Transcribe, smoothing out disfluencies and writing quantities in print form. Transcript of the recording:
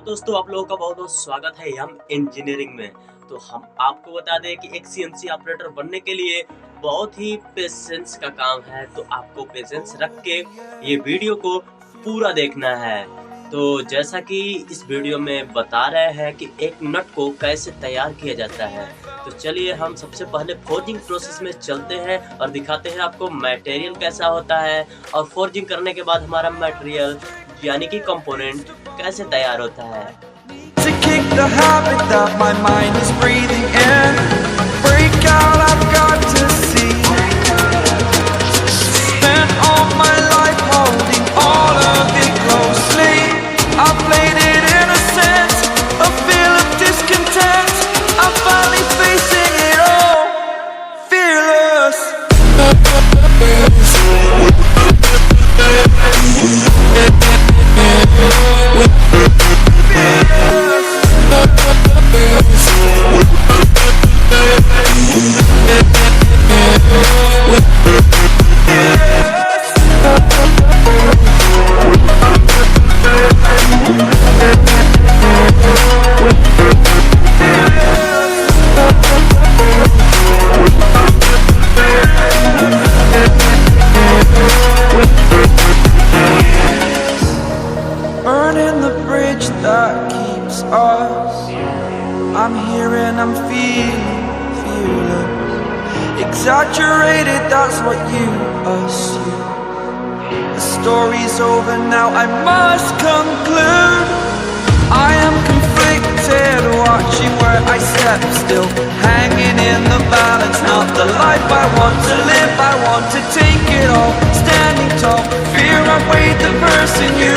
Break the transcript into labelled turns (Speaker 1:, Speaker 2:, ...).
Speaker 1: दोस्तों आप लोगों का बहुत बहुत स्वागत है हम इंजीनियरिंग में। तो हम आपको बता दें कि एक सीएनसी ऑपरेटर बनने के लिए बहुत ही पेशेंस का काम है। तो आपको पेशेंस रख के ये वीडियो को पूरा देखना है। तो जैसा कि इस वीडियो में बता रहे हैं कि एक नट को कैसे तैयार किया जाता है, तो चलिए हम सबसे पहले फोर्जिंग प्रोसेस में चलते हैं और दिखाते हैं आपको मटेरियल कैसा होता है और फोर्जिंग करने के बाद हमारा मटेरियल यानी कि कंपोनेंट कैसे तैयार होता है।
Speaker 2: To kick the habit that my mind is breathing in, break out, I've got to see. Spent all my life holding all of it closely. I played it innocent, a feel of discontent. I'm finally facing it all, fearless. Burning the bridge that keeps us. I'm here and I'm feeling fearless. Exaggerated, that's what you assume. The story's over now, I must conclude. I am conflicted, watching where I step still, hanging in the balance. Not the life I want to live, I want to take it all. Standing tall, fear I weighed the person you